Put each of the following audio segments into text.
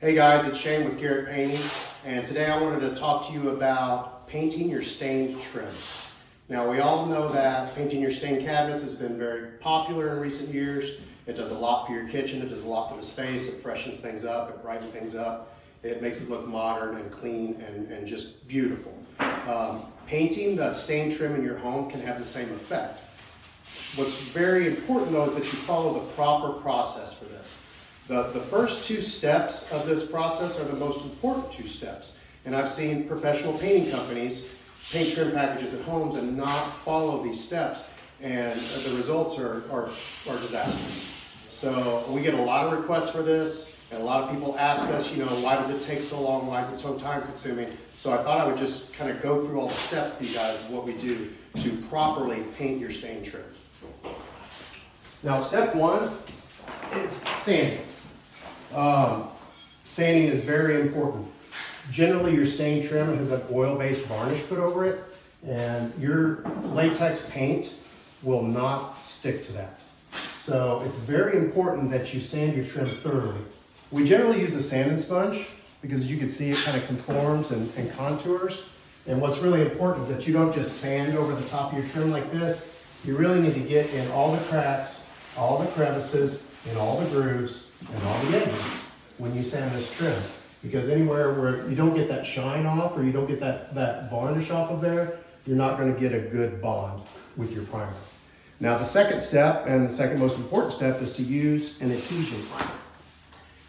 Hey guys, it's Shane with Garrett Painting, and today I wanted to talk to you about painting your stained trim. Now we all know that painting your stained cabinets has been very popular in recent years. It does a lot for your kitchen, it does a lot for the space, it freshens things up, it brightens things up, it makes it look modern and clean and just beautiful. Painting the stained trim in your home can have the same effect. What's very important though is that you follow the proper process for this. The first two steps of this process are the most important two steps. And I've seen professional painting companies paint trim packages at homes and not follow these steps, and the results are disastrous. So we get a lot of requests for this, and a lot of people ask us, why does it take so long? Why is it so time consuming? So I thought I would just kind of go through all the steps for you guys of what we do to properly paint your stained trim. Now step one is sanding. Sanding is very important. Generally, your stained trim has an oil-based varnish put over it, and your latex paint will not stick to that. So it's very important that you sand your trim thoroughly. We generally use a sanding sponge because, as you can see, it kind of conforms and contours. And what's really important is that you don't just sand over the top of your trim like this. You really need to get in all the cracks, all the crevices, and all the grooves, and all the edges when you sand this trim. Because anywhere where you don't get that shine off or you don't get that varnish off of there, you're not going to get a good bond with your primer. Now the second step, and the second most important step, is to use an adhesion primer.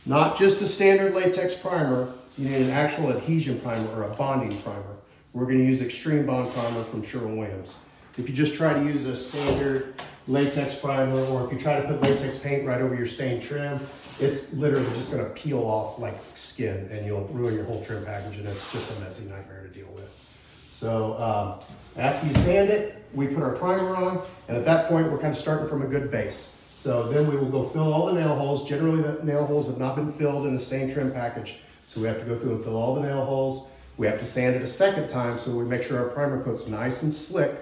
Not just a standard latex primer, you need an actual adhesion primer or a bonding primer. We're going to use Extreme Bond Primer from Sherwin-Williams. If you just try to use a standard latex primer, or if you try to put latex paint right over your stained trim, it's literally just going to peel off like skin and you'll ruin your whole trim package, and it's just a messy nightmare to deal with. So after you sand it, we put our primer on, and at that point we're kind of starting from a good base. So then we will go fill all the nail holes. Generally the nail holes have not been filled in a stained trim package, so we have to go through and fill all the nail holes. We have to sand it a second time so we make sure our primer coat's nice and slick,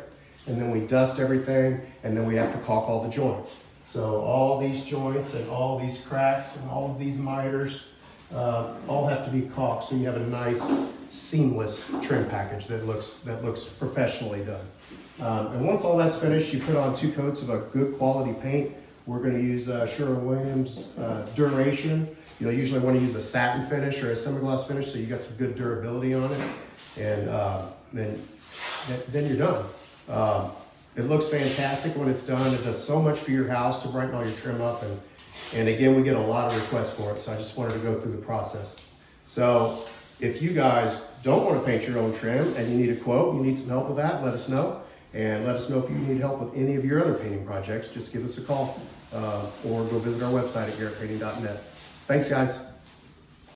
and then we dust everything, and then we have to caulk all the joints. So all these joints and all these cracks and all of these miters all have to be caulked, so you have a nice seamless trim package that looks professionally done. And once all that's finished, you put on 2 coats of a good quality paint. We're going to use Sherwin-Williams Duration. You'll usually want to use a satin finish or a semi-gloss finish, so you got some good durability on it, and then you're done. It looks fantastic when it's done. It does so much for your house to brighten all your trim up, and again, we get a lot of requests for it, so I just wanted to go through the process. So if you guys don't want to paint your own trim and you need a quote, you need some help with that, let us know. And let us know if you need help with any of your other painting projects. Just give us a call or go visit our website at garrettpainting.net. Thanks, guys.